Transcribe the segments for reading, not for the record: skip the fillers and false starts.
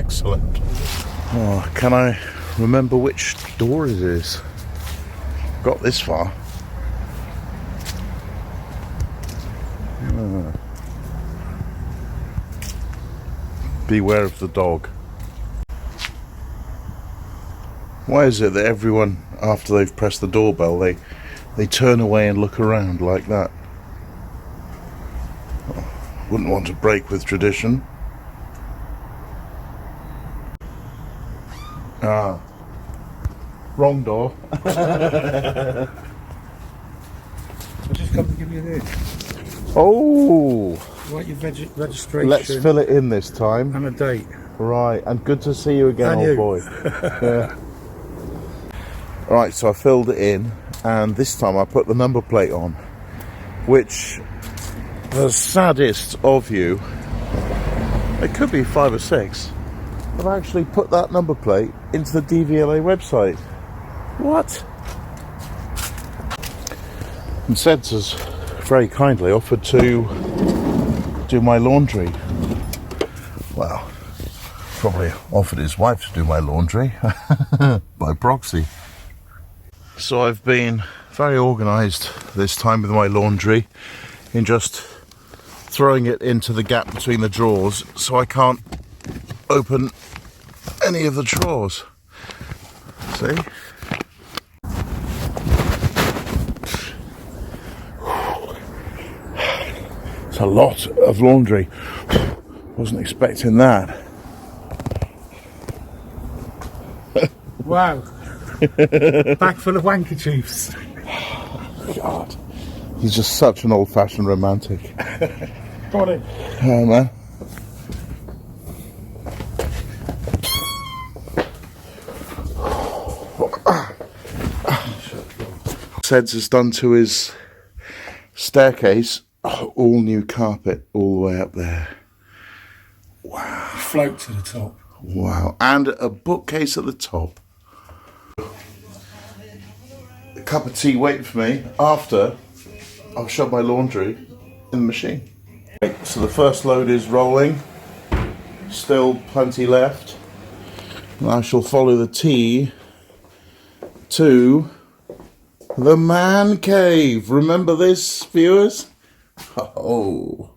excellent. Oh, can I remember which door it is? Got this far. Beware of the dog. Why is it that everyone, after they've pressed the doorbell, they turn away and look around like that? Oh, wouldn't want to break with tradition. Ah, wrong door. I just come to give you this. Oh, Right, your registration. let's fill it in this time. And a date. Right, and good to see you again, And old you. boy. Yeah. Right, so I filled it in, and this time I put the number plate on, which, the saddest of you, it could be 5 or 6, I've actually put that number plate into the DVLA website. What? And Seds has very kindly offered to do my laundry. Well, probably offered his wife to do my laundry by proxy. So I've been very organised this time with my laundry in just throwing it into the gap between the drawers so I can't open any of the drawers. See? It's a lot of laundry. Wasn't expecting that. Wow. Bag full of handkerchiefs. God. He's just such an old-fashioned romantic. Got it. Oh, man. Seds has done to his staircase all new carpet all the way up there. Wow. Float to the top. Wow. And a bookcase at the top. A cup of tea waiting for me after I've shoved my laundry in the machine. Right, so the first load is rolling. Still plenty left. And I shall follow the tea to the Mancave. Remember this, viewers? Oh.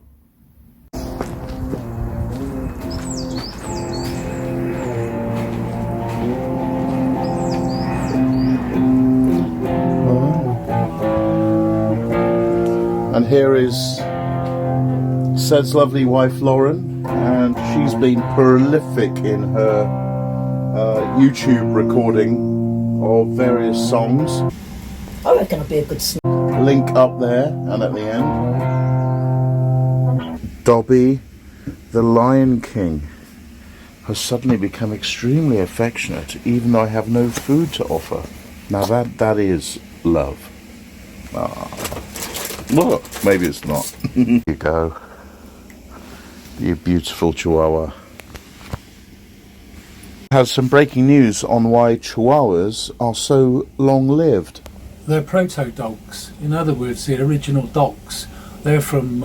And here is Sed's lovely wife Lauren, and she's been prolific in her YouTube recording of various songs. I reckon I'll be a good snake. Link up there and at the end. Dobby, the Lion King, has suddenly become extremely affectionate, even though I have no food to offer. Now that is love. Ah. Well, maybe it's not. Here you go. You beautiful Chihuahua. Has some breaking news on why Chihuahuas are so long-lived. They're proto-dogs. In other words, the original dogs. They're from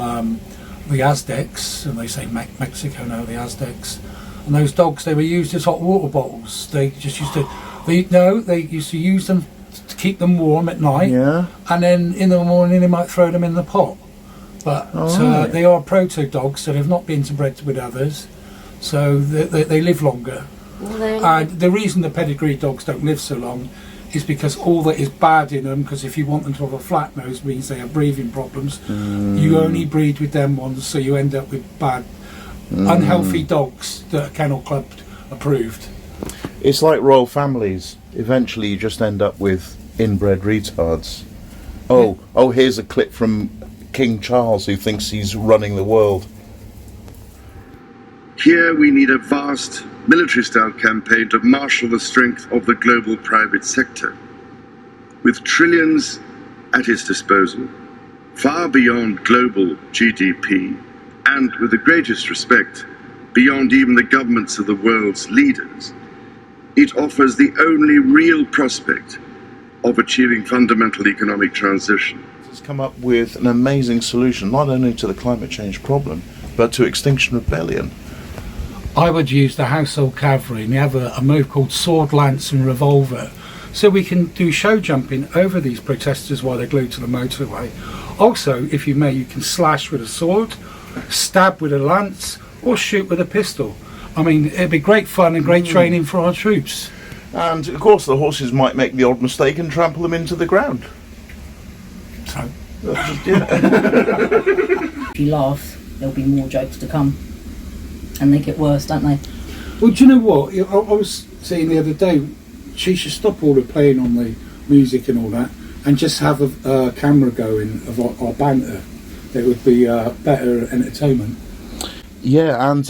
the Aztecs, and they say Mexico now, the Aztecs. And those dogs, they were used as hot water bottles. They just used to, they used to use them to keep them warm at night. Yeah. And then in the morning they might throw them in the pot. But right. They are proto-dogs, so they've not been bred with others. So they live longer. Well, And the reason the pedigree dogs don't live so long is because all that is bad in them, because if you want them to have a flat nose, means they have breathing problems. You only breed with them ones, so you end up with bad, unhealthy dogs that are Kennel Club approved. It's like royal families. Eventually you just end up with inbred retards. Oh, here's a clip from King Charles, who thinks he's running the world. Here we need a vast military-style campaign to marshal the strength of the global private sector. With trillions at its disposal, far beyond global GDP, and with the greatest respect, beyond even the governments of the world's leaders, it offers the only real prospect of achieving fundamental economic transition. It's come up with an amazing solution, not only to the climate change problem, but to Extinction Rebellion. I would use the household cavalry, and you have a move called sword, lance and revolver. So we can do show jumping over these protesters while they're glued to the motorway. Also, if you may, you can slash with a sword, stab with a lance, or shoot with a pistol. I mean, it'd be great fun and great training for our troops. And of course the horses might make the odd mistake and trample them into the ground. So, If you laugh, there'll be more jokes to come. And they get worse, don't they? well, do you know what? I was saying the other day, she should stop all the playing on the music and all that, and just have a camera going of our banter. It would be better entertainment. Yeah, and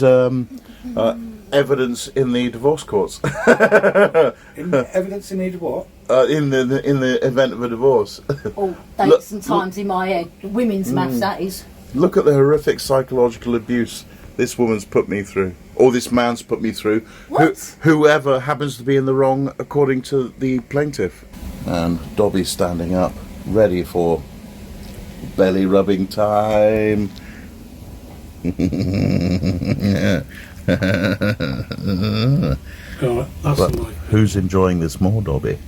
evidence in the divorce courts. Evidence in need of what? In the event of a divorce. All dates and times in my head. Women's maths, that is. Look at the horrific psychological abuse this woman's put me through, or this man's put me through. What? Whoever happens to be in the wrong, according to the plaintiff. And Dobby's standing up, ready for belly rubbing time. Oh, that's But like who's enjoying this more, Dobby?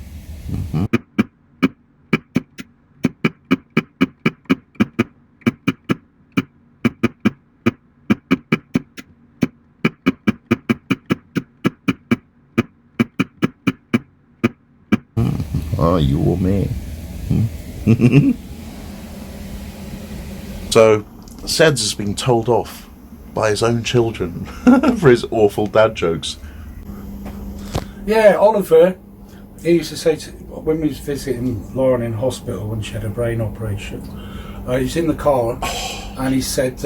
Oh, you or me? So, Seds has been told off by his own children for his awful dad jokes. yeah, Oliver. He used to say to, when we was visiting Lauren in hospital when she had a brain operation. He's in the car, and he said,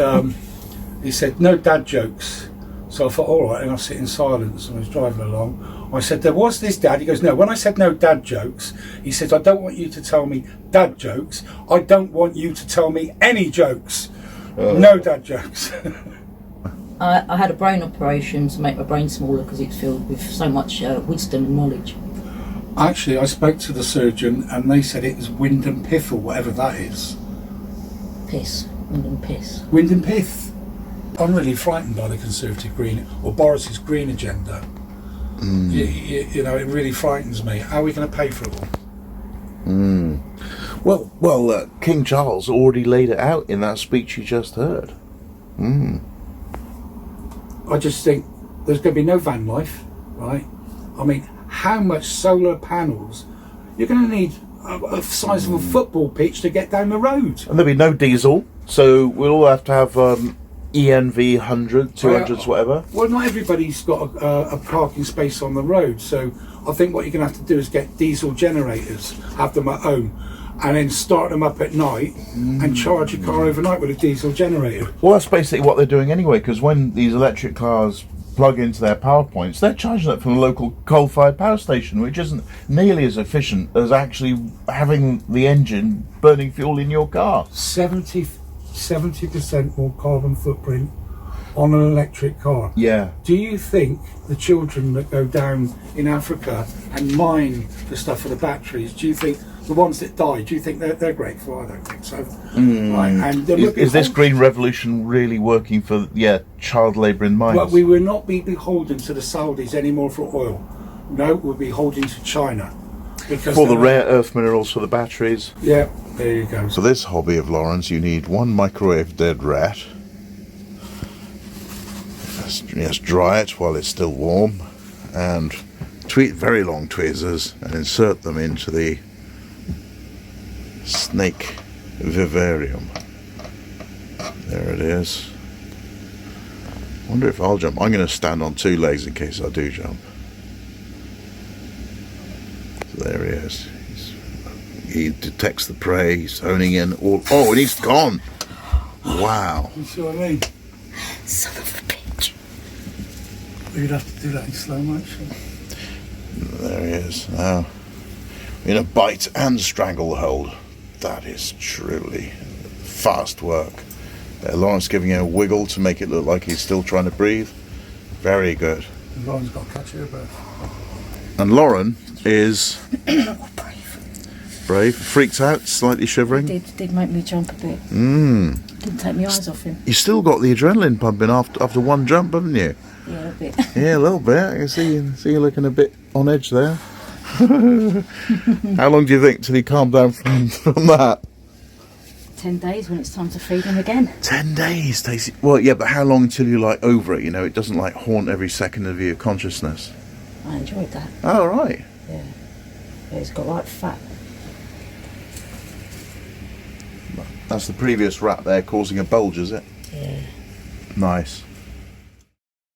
no dad jokes. So I thought, all right, and I sit in silence, and I was driving along. I said, there was this dad. He goes, no, when I said no dad jokes, he says, I don't want you to tell me dad jokes. I don't want you to tell me any jokes. No dad jokes. I had a brain operation to make my brain smaller because it's filled with so much wisdom and knowledge. Actually, I spoke to the surgeon, and they said it was wind and pith, or whatever that is. Piss. Wind and piss. Wind and pith. I'm really frightened by the Conservative Green, or Boris's Green agenda. You know, it really frightens me. How are we going to pay for it all? Well, King Charles already laid it out in that speech you just heard. I just think there's going to be no van life, right? I mean, how much solar panels? You're going to need a size of a football pitch to get down the road. And there'll be no diesel, so we'll all have to have ENV 100, 200s, whatever. Well, not everybody's got a parking space on the road, so I think what you're going to have to do is get diesel generators, have them at home, and then start them up at night and charge your car overnight with a diesel generator. Well, that's basically what they're doing anyway, because when these electric cars plug into their power points, they're charging it from the local coal-fired power station, which isn't nearly as efficient as actually having the engine burning fuel in your car. 70% more carbon footprint on an electric car. Yeah. Do you think the children that go down in Africa and mine the stuff for the batteries, do you think the ones that die, do you think they're grateful? I don't think so. Right, and Is this green revolution really working for, child labour in mines? But we will not be beholden to the Saudis anymore for oil. No, we'll be beholden to China. Because for the rare earth minerals for the batteries. Yeah, there you go. For this hobby of Lauren's, you need one microwave dead rat. Just dry it while it's still warm, and very long tweezers, and insert them into the snake vivarium. There it is. Wonder if I'll jump. I'm going to stand on two legs in case I do jump. So there he is. He detects the prey. He's honing in. Oh, and he's gone. Wow. You see what I mean? Son of a bitch. We'd have to do that in slow motion. There he is. Now, in a bite and stranglehold. That is truly fast work. Lawrence giving him a wiggle to make it look like he's still trying to breathe. Very good. Lauren's got to catch her breath. And Lauren is brave. Freaked out, slightly shivering. Did make me jump a bit. Didn't take my eyes off him. You still got the adrenaline pumping after one jump, haven't you? Yeah, a bit. Yeah, a little bit. I can see you looking a bit on edge there. How long do you think till he calmed down from that? 10 days when it's time to feed him again. 10 days, Stacey. Well, yeah, but how long until you're like over it? You know, it doesn't like haunt every second of your consciousness. I enjoyed that. Oh, right. Yeah. He's got right fat. That's the previous rat there causing a bulge, is it? Yeah. Nice.